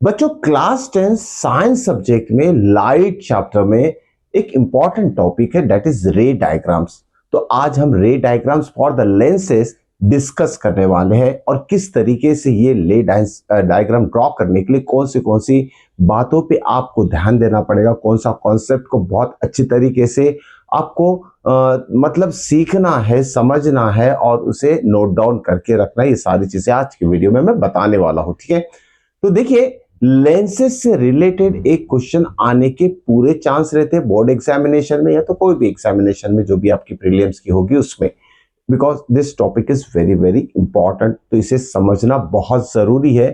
बच्चों class 10 science subject में light chapter में एक इंपॉर्टेंट टॉपिक है दैट इज रे डायग्राम्स। तो आज हम रे diagrams for the lenses discuss करने वाले हैं और किस तरीके से ये ले डायग्राम ड्रॉ करने के लिए कौन सी बातों पे आपको ध्यान देना पड़ेगा, कौन सा कॉन्सेप्ट को बहुत अच्छी तरीके से आपको मतलब सीखना है, समझना है और उसे नोट डाउन करके रखना है। ये सारी चीजें आज की वीडियो में मैं बताने वाला हूं, ठीक है। तो देखिए, लेंसेज से रिलेटेड एक क्वेश्चन आने के पूरे चांस रहते हैं बोर्ड एग्जामिनेशन में या तो कोई भी एग्जामिनेशन में जो भी आपकी प्रीलिम्स की होगी उसमें, because this topic is very very important. तो इसे समझना बहुत जरूरी है।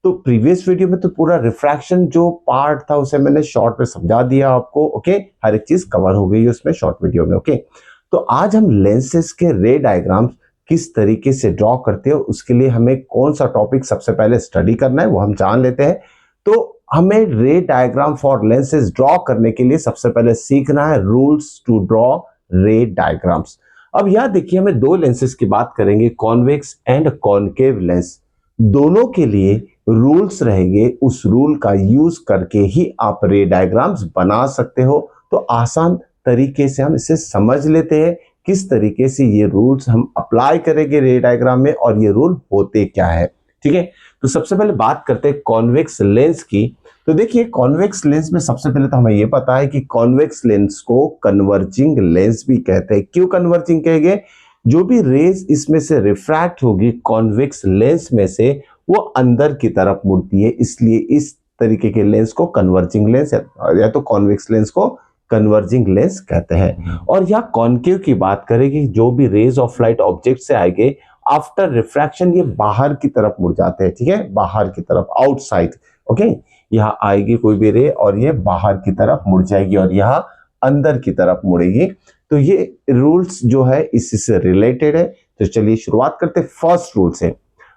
तो प्रीवियस वीडियो में तो पूरा रिफ्रैक्शन जो पार्ट था उसे मैंने शॉर्ट में समझा दिया आपको, ओके। हर एक चीज कवर हो गई उसमें शॉर्ट वीडियो में, ओके। तो आज हम लेंसेज के रे डायग्राम्स किस तरीके से ड्रॉ करते हो उसके लिए हमें कौन सा टॉपिक सबसे पहले स्टडी करना है वो हम जान लेते हैं। तो हमें रे डायग्राम फॉर लेंसेज ड्रॉ करने के लिए सबसे पहले सीखना है rules to draw ray diagrams. अब यहां देखिए, हमें दो लेंसेज की बात करेंगे, कॉन्वेक्स एंड कॉनकेव लेंस। दोनों के लिए रूल्स रहेंगे, उस रूल का यूज करके ही आप रे डायग्राम्स बना सकते हो। तो आसान तरीके से हम इसे समझ लेते हैं किस तरीके से ये रूल्स हम अप्लाई करेंगे रे डायग्राम में और ये रूल होते क्या है, ठीक है। तो सबसे पहले बात करते हैं कॉन्वेक्स लेंस की। तो देखिए, कॉन्वेक्स लेंस में सबसे पहले तो हमें यह पता है कि कॉन्वेक्स लेंस को कन्वर्जिंग लेंस भी कहते हैं। क्यों कन्वर्जिंग कहेंगे? जो भी रेज इसमें से रिफ्रैक्ट होगी कॉन्वेक्स लेंस में से वो अंदर की तरफ मुड़ती है, इसलिए इस तरीके के लेंस को कन्वर्जिंग लेंस या तो कॉन्वेक्स लेंस को कन्वर्जिंग लेंस कहते हैं। और यहाँ कॉनकेव की बात करें, जो भी रेज ऑफ लाइट ऑब्जेक्ट से आएंगे आफ्टर रिफ्रैक्शन ये बाहर की तरफ मुड़ जाते हैं, ठीक है, बाहर की तरफ, आउटसाइड, ओके। यहाँ आएगी कोई भी रे और ये बाहर की तरफ मुड़ जाएगी और यहाँ अंदर की तरफ मुड़ेगी। तो ये रूल्स जो है इसी से रिलेटेड है। तो चलिए शुरुआत करते हैं फर्स्ट रूल से।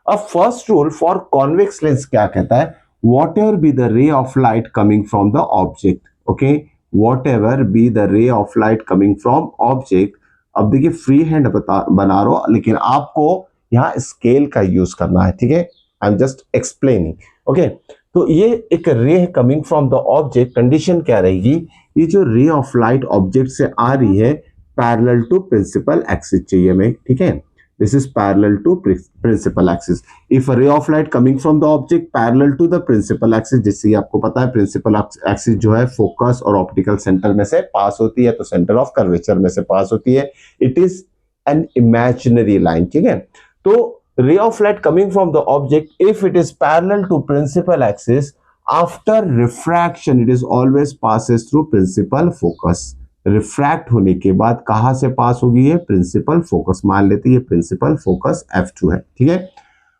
अब first rule for convex lens क्या कहता है? वॉट एवर बी द रे of light coming from the object, okay, what ever be the रे of light coming from object. अब देखिए, फ्री हैंड बना रहा हूं लेकिन आपको यहाँ स्केल का यूज करना है, ठीक है। I am just explaining, okay. तो ये एक रे coming from the object, condition क्या रहेगी? ये जो रे ऑफ लाइट ऑब्जेक्ट से आ रही है पैरेलल टू प्रिंसिपल एक्सिस चाहिए हमें, ठीक है। This is parallel to principal axis. If a ray of light coming from the object parallel to the principal axis, जिससे आपको पता है principal axis जो है फोकस और ऑप्टिकल सेंटर में से पास होती है, तो सेंटर ऑफ कर्वेचर में से पास होती है। It is an imaginary line, ठीक है। तो ray of light coming from the object if it is parallel to principal axis after refraction it is always passes through principal focus। Refract होने के बाद कहां से पास होगी? ये प्रिंसिपल फोकस, मान लेते हैं ये प्रिंसिपल फोकस F2 है, ठीक है।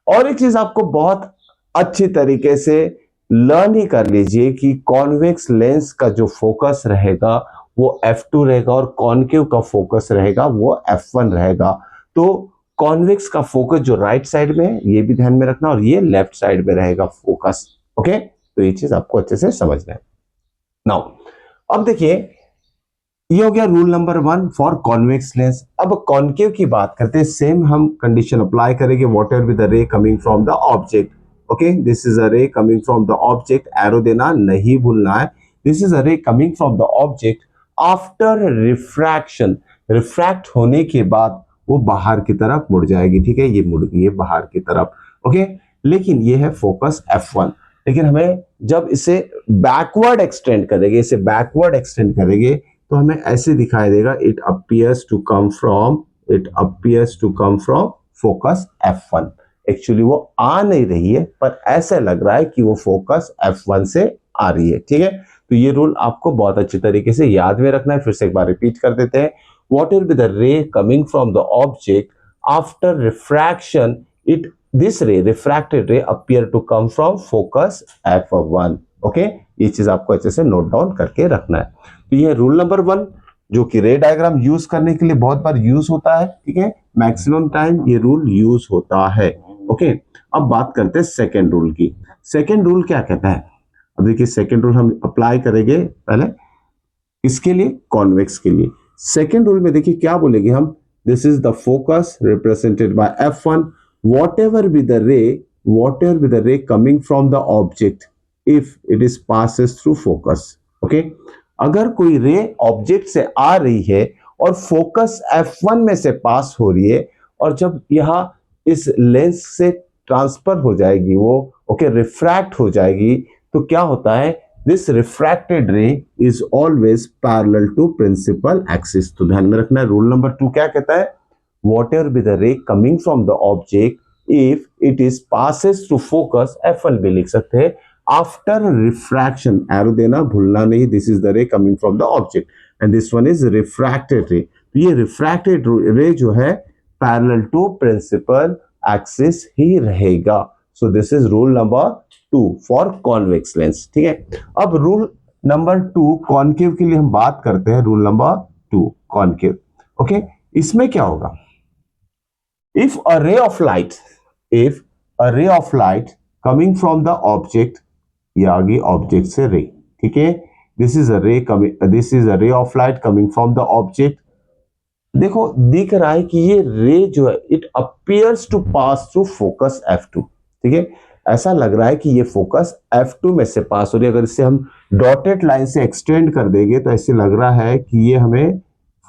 और एक चीज आपको बहुत अच्छी तरीके से लर्न ही कर लीजिए कि कॉन्वेक्स लेंस का जो फोकस रहेगा वो F2 रहेगा और कॉनकेव का फोकस रहेगा वो F1 रहेगा। तो कॉन्वेक्स का फोकस जो राइट साइड में है ये भी ध्यान में रखना और ये लेफ्ट साइड में रहेगा फोकस, ओके। तो ये चीज आपको अच्छे से समझना है। नाउ अब देखिए, ये हो गया rule number 1 for convex lens. अब कॉनकेव की बात करते हैं, सेम हम कंडीशन अप्लाई करेंगे, whatever with the ray coming from the object, okay. This is a ray coming from the object, arrow देना नहीं भूलना है। This is a ray coming from the object after refraction, refract होने के बाद वो बाहर की तरफ मुड़ जाएगी, ठीक है, ये मुड़ गई है बाहर की तरफ, ओके। लेकिन ये है फोकस F1। लेकिन हमें जब इसे बैकवर्ड एक्सटेंड करेंगे, इसे बैकवर्ड एक्सटेंड करेंगे तो हमें ऐसे दिखाई देगा, it appears to come from focus F1। Actually वो आ नहीं रही है पर ऐसे लग रहा है कि वो फोकस F1 से आ रही है, ठीक है। तो ये रूल आपको बहुत अच्छी तरीके से याद में रखना है। फिर से एक बार रिपीट कर देते हैं, what will be the ray coming from the object after refraction, it this ray, refracted ray, appear to come from focus F1, okay. ये चीज आपको अच्छे से नोट डाउन करके रखना है। तो ये रूल नंबर 1 जो कि रे डायग्राम यूज करने के लिए बहुत बार यूज होता है, ठीक है, मैक्सिमम टाइम ये रूल यूज होता है, ओके। अब बात करते हैं सेकेंड रूल की। सेकेंड रूल क्या कहता है? अब देखिए, सेकेंड रूल हम अप्लाई करेंगे पहले इसके लिए, कॉन्वेक्स के लिए। सेकेंड रूल में देखिए क्या बोलेंगे हम, this is the focus represented by F1, what ever be the ray coming from the object, if it is passes through focus. Okay, अगर कोई रे ऑब्जेक्ट से आ रही है और फोकस F1 में से पास हो रही है, और जब यह इस लेंस से ट्रांसफर हो जाएगी वो, ओके, रिफ्रैक्ट हो जाएगी, तो क्या होता है, this refracted ray is always parallel to principal axis. तो ध्यान में रखना है, रूल नंबर 2 क्या कहता है, whatever be the ray coming from the object, if it is passes through focus, F1 भी लिख सकते हैं, after refraction, एरो देना भूलना नहीं, this is the ray coming from the object and this one is refracted ray। तो ये refracted ray जो है parallel to principal axis ही रहेगा। so this is rule number 2 for convex lens। ठीक है, अब रूल नंबर 2 कॉन्केव के लिए हम बात करते हैं। रूल नंबर 2 कॉन्केव, ओके, इसमें क्या होगा, if a ray of light coming from the object, ये आ गई ऑब्जेक्ट से रे, ठीक है, this is a ray of light coming from the object. देखो दिख रहा है कि ये रे जो है it appears to pass through focus F2, ठीक है, ऐसा लग रहा है कि ये फोकस F2 में से पास हो रही है। अगर इसे हम डॉटेड लाइन से एक्सटेंड कर देंगे तो ऐसे लग रहा है कि ये हमें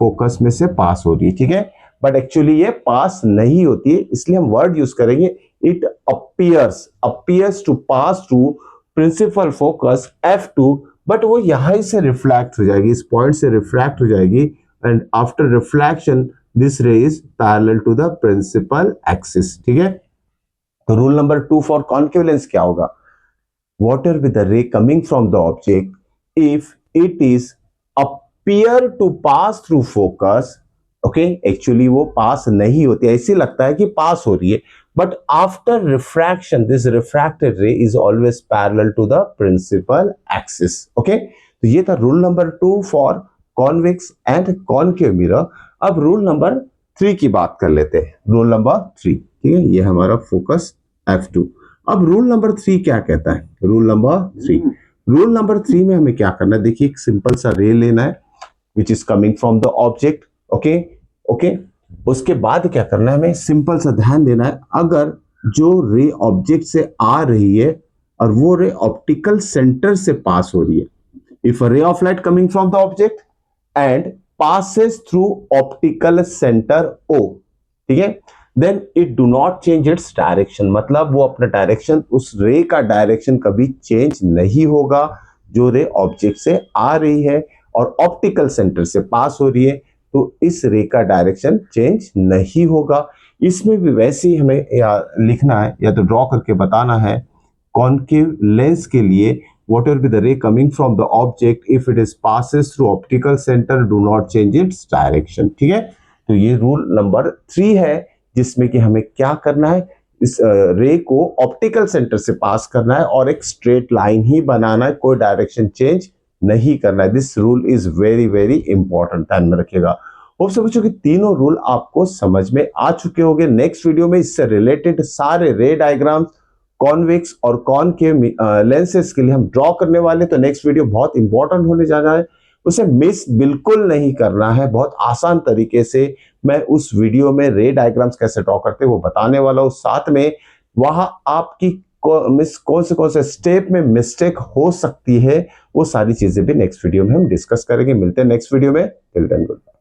फोकस में से पास हो रही है, ठीक है, बट एक्चुअली ये पास नहीं होती है, इसलिए हम वर्ड यूज करेंगे it appears to pass through principal focus F2, but वो यहां से रिफ्लेक्ट हो जाएगी, इस पॉइंट से रिफ्लेक्ट हो जाएगी, and after reflection this ray is parallel to the principal axis. ठीक है, तो rule number 2 for concave lens क्या होगा, whatever with the ray coming from the object, if it is appear to pass through focus, okay, actually वो पास नहीं होती, ऐसी लगता है कि पास हो रही है, but after refraction this refracted ray is always parallel to the principal axis। okay, तो ये था rule number 2 for convex and concave mirror. अब रूल नंबर 3 की बात कर लेते हैं। रूल नंबर 3, ठीक है, ये हमारा फोकस F2। अब रूल नंबर 3 क्या कहता है, रूल नंबर 3 में हमें क्या करना है, देखिए एक सिंपल सा रे लेना है which is coming from the object. Okay, उसके बाद क्या करना है, हमें सिंपल सा ध्यान देना है, अगर जो रे ऑब्जेक्ट से आ रही है और वो रे ऑप्टिकल सेंटर से पास हो रही है, if a ray of light coming from the object and passes through optical center O, ठीक है, then it do not change its direction, मतलब वो अपना डायरेक्शन, उस रे का डायरेक्शन कभी चेंज नहीं होगा। जो रे ऑब्जेक्ट से आ रही है और ऑप्टिकल सेंटर से पास हो रही है, तो इस रे का डायरेक्शन चेंज नहीं होगा। इसमें भी वैसे ही हमें लिखना है या तो ड्रॉ करके बताना है, कॉन्केव लेंस के लिए whatever be the ray coming from the object, if it is passes through optical center do not change its direction। ठीक है, तो ये रूल नंबर 3 है जिसमें कि हमें क्या करना है, इस रे को ऑप्टिकल सेंटर से पास करना है और एक स्ट्रेट लाइन ही बनाना है, कोई डायरेक्शन चेंज नहीं करना है। This rule is very very important, ध्यान में रखिएगा। होप से बच्चों कि तीनों रूल आपको समझ में आ चुके होंगे। नेक्स्ट वीडियो में इससे रिलेटेड सारे रे डायग्राम्स कॉन्वेक्स और कॉनकेव लेंसेस के लिए हम ड्रॉ करने वाले, तो नेक्स्ट वीडियो बहुत इंपॉर्टेंट होने जा रहा है, उसे मिस बिल्कुल नहीं करना है। बहुत आसान तरीके से मैं उस वीडियो में रे डायग्राम्स कैसे ड्रॉ करते हैं वो बताने वाला हूं, साथ में वहां आपकी कौन से स्टेप में मिस्टेक हो सकती है वो सारी चीजें भी नेक्स्ट वीडियो में हम डिस्कस करेंगे। मिलते हैं नेक्स्ट वीडियो में, टिल देन गुड बाय।